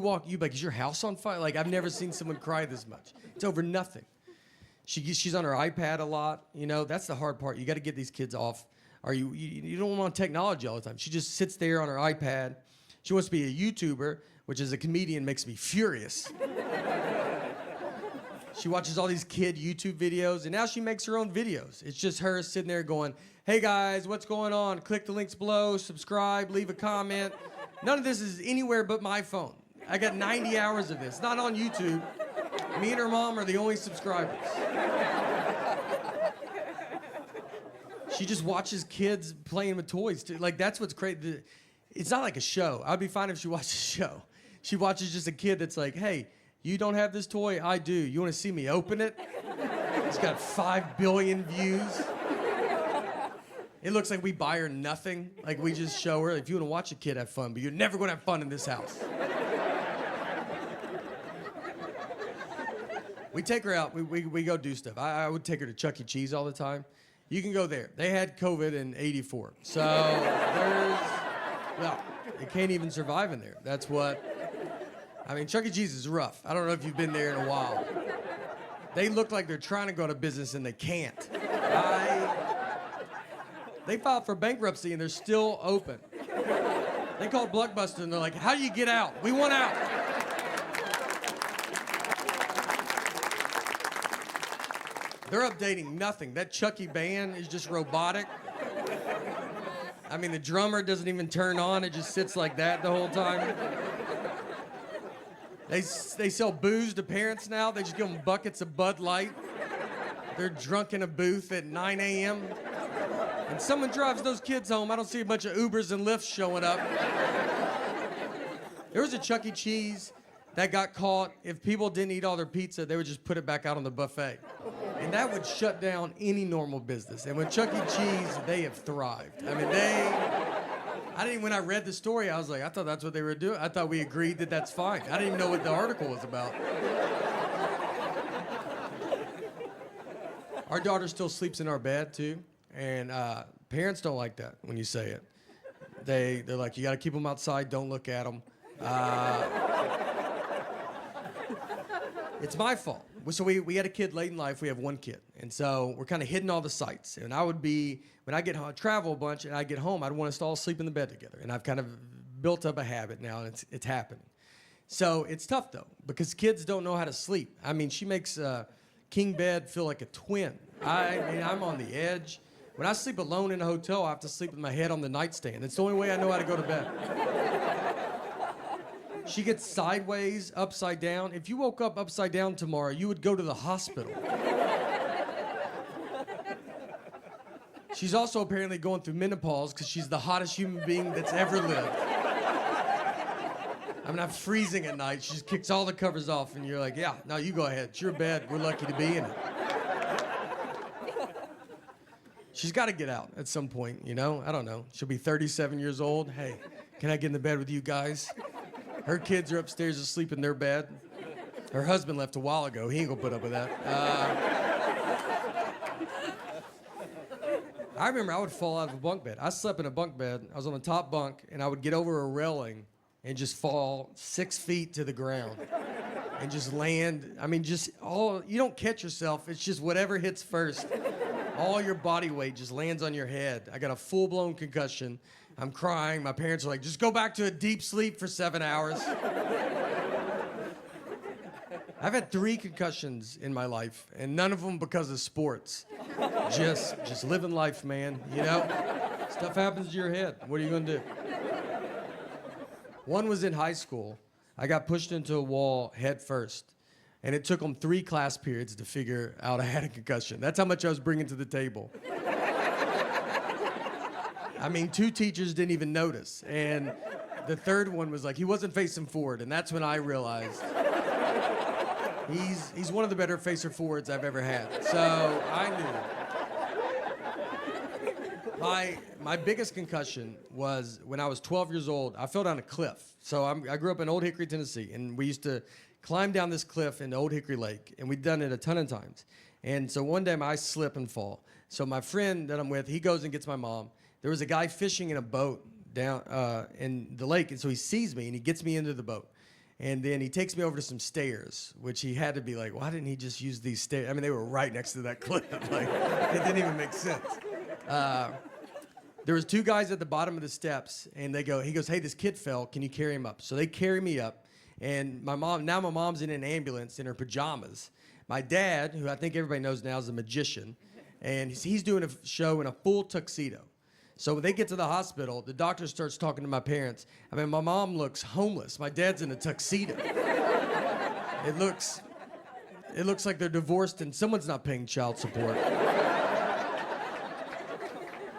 You like, is your house on fire? Like, I've never seen someone cry this much. It's over nothing. She's on her iPad a lot. You know, that's the hard part. You got to get these kids off. You don't want technology all the time. She just sits there on her iPad. She wants to be a YouTuber, which as a comedian makes me furious. She watches all these kid YouTube videos, and now she makes her own videos. It's just her sitting there going, hey guys, what's going on? Click the links below, subscribe, leave a comment. None of this is anywhere but my phone. I got 90 hours of this, not on YouTube. Me and her mom are the only subscribers. She just watches kids playing with toys, too. Like, that's what's crazy. It's not like a show. I'd be fine if she watched a show. She watches just a kid that's like, hey, you don't have this toy? I do. You want to see me open it? It's got 5 billion views. It looks like we buy her nothing. Like, we just show her, if you want to watch a kid have fun, but you're never going to have fun in this house. We take her out. We go do stuff. I would take her to Chuck E. Cheese all the time. You can go there. They had COVID in '84. So they can't even survive in there. That's what, I mean, Chuck E. Cheese is rough. I don't know if you've been there in a while. They look like they're trying to go to business and they can't. They filed for bankruptcy and they're still open. They called Blockbuster and they're like, how do you get out? We want out. They're updating nothing. That Chucky band is just robotic. I mean, the drummer doesn't even turn on. It just sits like that the whole time. They sell booze to parents now. They just give them buckets of Bud Light. They're drunk in a booth at 9 a.m. And someone drives those kids home. I don't see a bunch of Ubers and Lyfts showing up. There was a Chuck E. Cheese that got caught. If people didn't eat all their pizza, they would just put it back out on the buffet. And that would shut down any normal business. And with Chuck E. Cheese, they have thrived. I mean, when I read the story, I was like, I thought that's what they were doing. I thought we agreed that that's fine. I didn't even know what the article was about. Our daughter still sleeps in our bed, too. And parents don't like that when you say it. They're like, you got to keep them outside. Don't look at them. It's my fault. So we had a kid late in life. We have one kid. And so we're kind of hitting all the sites. And I would be, when I get home, travel a bunch, and I get home, I'd want us to all sleep in the bed together. And I've kind of built up a habit now, and it's happening. So it's tough, though, because kids don't know how to sleep. I mean, she makes king bed feel like a twin. I mean, I'm on the edge. When I sleep alone in a hotel, I have to sleep with my head on the nightstand. It's the only way I know how to go to bed. She gets sideways, upside down. If you woke up upside down tomorrow, you would go to the hospital. She's also apparently going through menopause because she's the hottest human being that's ever lived. I mean, I'm freezing at night. She just kicks all the covers off, and you're like, yeah, no, you go ahead. It's your bed. We're lucky to be in it. She's got to get out at some point, you know? I don't know. She'll be 37 years old. Hey, can I get in the bed with you guys? Her kids are upstairs asleep in their bed. Her husband left a while ago. He ain't gonna put up with that. I remember I would fall out of a bunk bed. I slept in a bunk bed. I was on the top bunk, and I would get over a railing and just fall 6 feet to the ground and just land. I mean, you don't catch yourself. It's just whatever hits first. All your body weight just lands on your head. I got a full-blown concussion. I'm crying. My parents are like, just go back to a deep sleep for 7 hours. I've had 3 concussions in my life, and none of them because of sports. Just living life, man, you know? Stuff happens to your head. What are you gonna do? One was in high school. I got pushed into a wall head first, and it took them 3 class periods to figure out I had a concussion. That's how much I was bringing to the table. I mean, 2 teachers didn't even notice. And the third one was like, he wasn't facing forward. And that's when I realized he's one of the better facer forwards I've ever had. So I knew. My biggest concussion was when I was 12 years old. I fell down a cliff. So I grew up in Old Hickory, Tennessee. And we used to climb down this cliff into Old Hickory Lake. And we'd done it a ton of times. And so one day I slip and fall. So my friend that I'm with, he goes and gets my mom. There was a guy fishing in a boat down in the lake, and so he sees me, and he gets me into the boat. And then he takes me over to some stairs, which he had to be like, why didn't he just use these stairs? I mean, they were right next to that cliff. Like, it didn't even make sense. There was two guys at the bottom of the steps, and he goes, hey, this kid fell. Can you carry him up? So they carry me up, and my mom's in an ambulance in her pajamas. My dad, who I think everybody knows now is a magician, and he's doing a show in a full tuxedo. So when they get to the hospital, the doctor starts talking to my parents. I mean, my mom looks homeless. My dad's in a tuxedo. It looks like they're divorced and someone's not paying child support.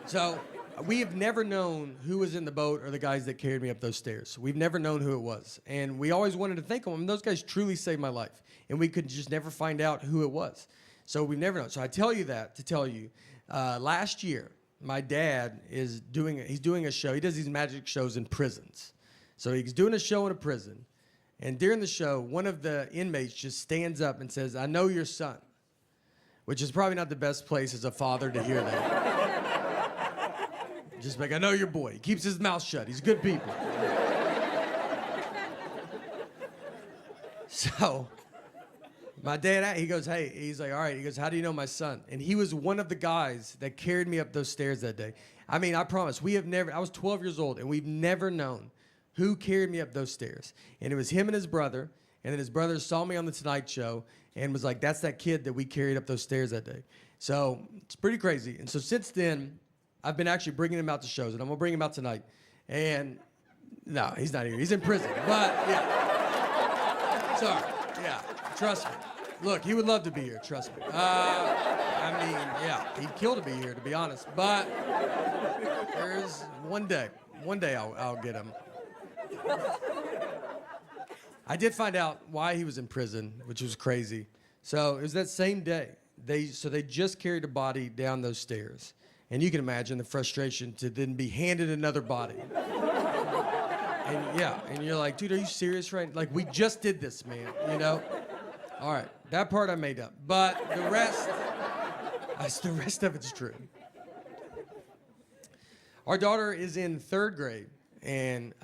So we have never known who was in the boat or the guys that carried me up those stairs. We've never known who it was. And we always wanted to thank them. I mean, those guys truly saved my life. And we could just never find out who it was. So we've never known. So I tell you that to tell you, last year, my dad he's doing a show. He does these magic shows in prisons. So he's doing a show in a prison. And during the show, one of the inmates just stands up and says, I know your son, which is probably not the best place as a father to hear that. Just like, I know your boy. He keeps his mouth shut. He's good people. So my dad, he goes, hey, he's like, all right. He goes, how do you know my son? And he was one of the guys that carried me up those stairs that day. I mean, I promise, I was 12 years old, and we've never known who carried me up those stairs. And it was him and his brother, and then his brother saw me on the Tonight Show and was like, that's that kid that we carried up those stairs that day. So it's pretty crazy. And so since then, I've been actually bringing him out to shows, and I'm going to bring him out tonight. And no, he's not here. He's in prison. But, yeah. Sorry. Yeah. Trust me. Look, he would love to be here, trust me. I mean, yeah, he'd kill to be here, to be honest. But there's one day I'll get him. I did find out why he was in prison, which was crazy. So it was that same day. They just carried a body down those stairs. And you can imagine the frustration to then be handed another body. And you're like, dude, are you serious, right? Like, we just did this, man, you know? All right, that part I made up. But the rest of it's true. Our daughter is in 3rd grade. And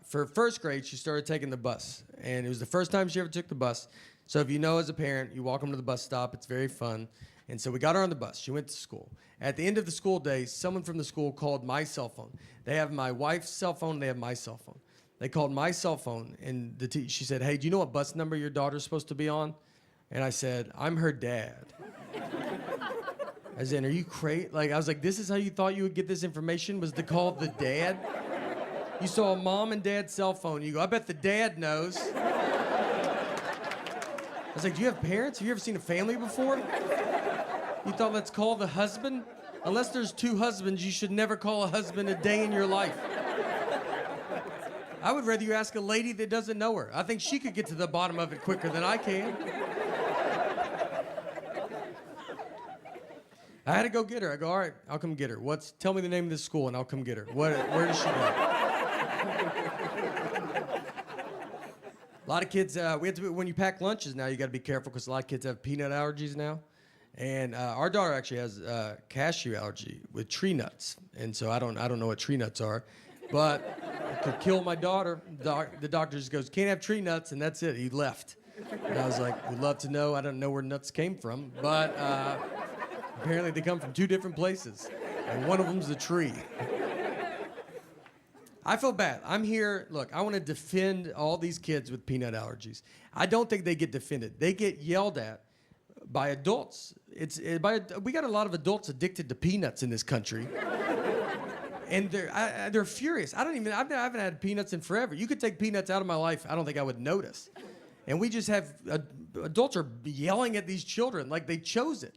for 1st grade, she started taking the bus. And it was the first time she ever took the bus. So if you know as a parent, you walk them to the bus stop. It's very fun. And so we got her on the bus. She went to school. At the end of the school day, someone from the school called my cell phone. They have my wife's cell phone. They have my cell phone. They called my cell phone, and she said, hey, do you know what bus number your daughter's supposed to be on? And I said, I'm her dad. As in, are you crazy? Like, I was like, this is how you thought you would get this information, was to call the dad? You saw a mom and dad's cell phone. You go, I bet the dad knows. I was like, do you have parents? Have you ever seen a family before? You thought, let's call the husband? Unless there's 2 husbands, you should never call a husband a day in your life. I would rather you ask a lady that doesn't know her. I think she could get to the bottom of it quicker than I can. I had to go get her. I go, all right, I'll come get her. Tell me the name of this school and I'll come get her. Where does she go? A lot of kids, when you pack lunches now, you got to be careful because a lot of kids have peanut allergies now. And our daughter actually has cashew allergy with tree nuts. And so I don't know what tree nuts are, but it could kill my daughter. The doctor just goes, can't have tree nuts, and that's it. He left. And I was like, we'd love to know. I don't know where nuts came from, but apparently they come from 2 different places, and one of them's a tree. I feel bad. I'm here. Look, I want to defend all these kids with peanut allergies. I don't think they get defended. They get yelled at by adults. We got a lot of adults addicted to peanuts in this country. And they're furious. I haven't had peanuts in forever. You could take peanuts out of my life, I don't think I would notice. And we just have, adults are yelling at these children like they chose it.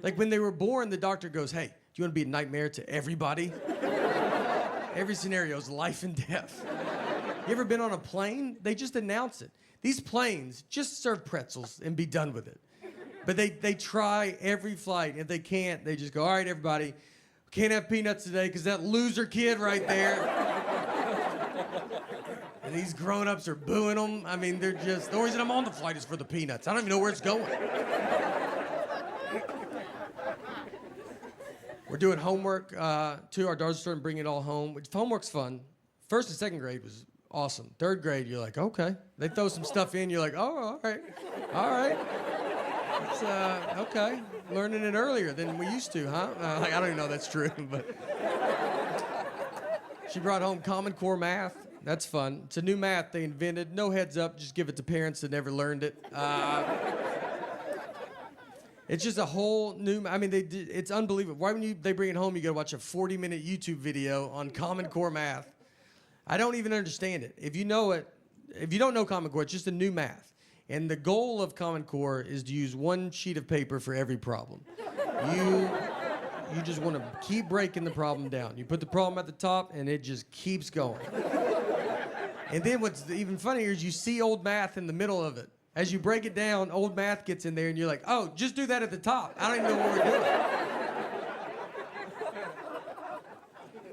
Like when they were born, the doctor goes, hey, do you want to be a nightmare to everybody? Every scenario is life and death. You ever been on a plane? They just announce it. These planes just serve pretzels and be done with it. But they try every flight. If they can't, they just go, all right, everybody, can't have peanuts today because that loser kid right there. And these grown-ups are booing them. I mean, they're just, the only reason I'm on the flight is for the peanuts. I don't even know where it's going. We're doing homework, too. Our daughter's starting to bring it all home. Homework's fun. 1st and 2nd grade was awesome. 3rd grade, you're like, okay. They throw some stuff in, you're like, oh, all right, all right. It's, okay. Learning it earlier than we used to, huh? Like, I don't even know if that's true, but. She brought home Common Core math. That's fun. It's a new math they invented. No heads up, just give it to parents that never learned it. It's just a whole new, I mean, it's unbelievable. Why when they bring it home, you gotta watch a 40-minute YouTube video on Common Core math. I don't even understand it. If you know it, if you don't know Common Core, it's just a new math. And the goal of Common Core is to use 1 sheet of paper for every problem. You just want to keep breaking the problem down. You put the problem at the top, and it just keeps going. And then what's even funnier is you see old math in the middle of it. As you break it down, old math gets in there, and you're like, oh, just do that at the top. I don't even know what we're doing.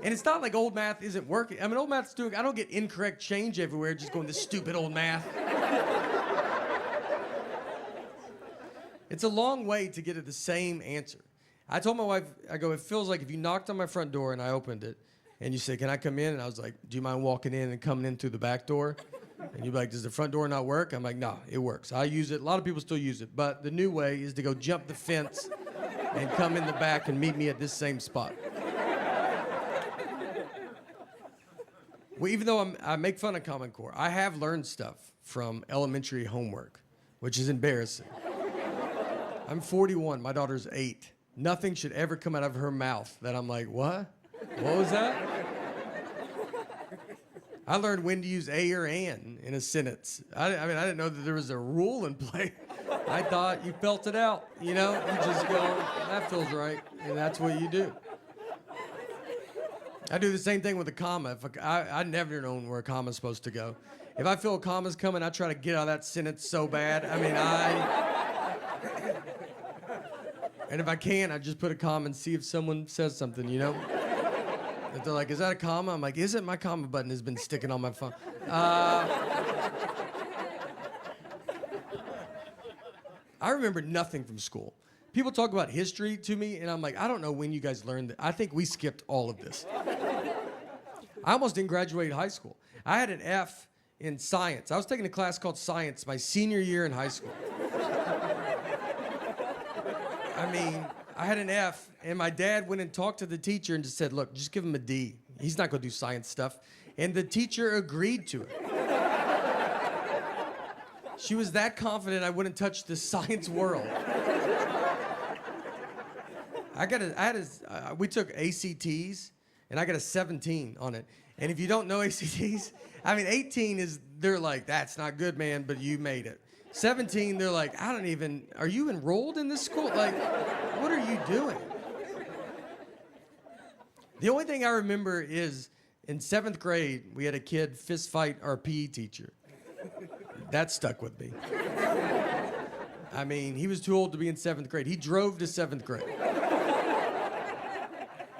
And it's not like old math isn't working. I mean, old math's doing, I don't get incorrect change everywhere just going, this stupid old math. It's a long way to get at the same answer. I told my wife, I go, it feels like if you knocked on my front door and I opened it, and you said, can I come in? And I was like, do you mind walking in and coming in through the back door? And you'd be like, does the front door not work? I'm like, no, it works. I use it. A lot of people still use it. But the new way is to go jump the fence and come in the back and meet me at this same spot. Well, even though I make fun of Common Core, I have learned stuff from elementary homework, which is embarrassing. I'm 41. My daughter's 8. Nothing should ever come out of her mouth that I'm like, what? What was that? I learned when to use a or an in a sentence. I mean, I didn't know that there was a rule in play. I thought you felt it out, you know? You just go, that feels right, and that's what you do. I do the same thing with a comma. I never known where a comma's supposed to go. If I feel a comma's coming, I try to get out of that sentence so bad. I mean, and if I can, I just put a comma and see if someone says something, you know? If they're like, is that a comma? I'm like, isn't my comma button has been sticking on my phone. I remember nothing from school. People talk about history to me, and I'm like, I don't know when you guys learned that. I think we skipped all of this. I almost didn't graduate high school. I had an F in science. I was taking a class called science my senior year in high school. I mean, I had an F, and my dad went and talked to the teacher and just said, look, just give him a D. He's not going to do science stuff. And the teacher agreed to it. She was that confident I wouldn't touch the science world. We took ACTs, and I got a 17 on it. And if you don't know ACTs, I mean, 18 is, they're like, that's not good, man, but you made it. 17, they're like, are you enrolled in this school? Like, what are you doing? The only thing I remember is in 7th grade, we had a kid fist fight our PE teacher. That stuck with me. I mean, he was too old to be in 7th grade. He drove to 7th grade.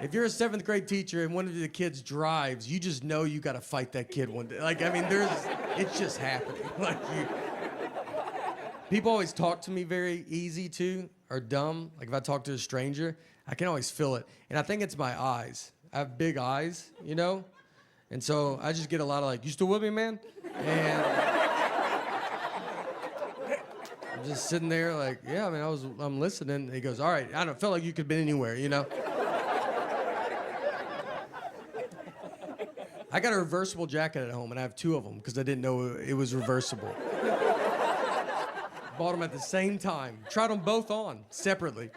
If you're a 7th grade teacher and one of the kids drives, you just know you got to fight that kid one day. Like, I mean, it's just happening. Like, people always talk to me very easy too, or dumb. Like if I talk to a stranger, I can always feel it. And I think it's my eyes. I have big eyes, you know? And so I just get a lot of like, you still with me, man? And I'm just sitting there like, yeah, I mean, I'm listening. And he goes, all right, I don't feel like you could have been anywhere, you know? I got a reversible jacket at home, and I have 2 of them because I didn't know it was reversible. Bought them at the same time. Tried them both on separately.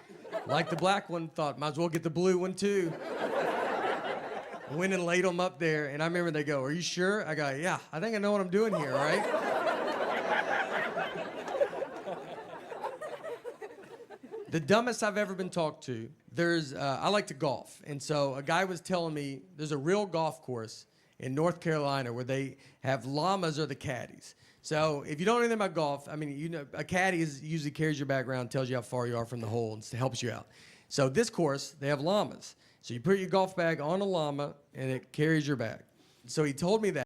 Like the black one, thought might as well get the blue one too. Went and laid them up there, and I remember they go, are you sure? I go, yeah, I think I know what I'm doing here, right? The dumbest I've ever been talked to, I like to golf, and so a guy was telling me there's a real golf course in North Carolina where they have llamas or the caddies. So if you don't know anything about golf, I mean, you know, a caddy usually carries your bag around, tells you how far you are from the hole, and helps you out. So this course, they have llamas. So you put your golf bag on a llama, and it carries your bag. So he told me that.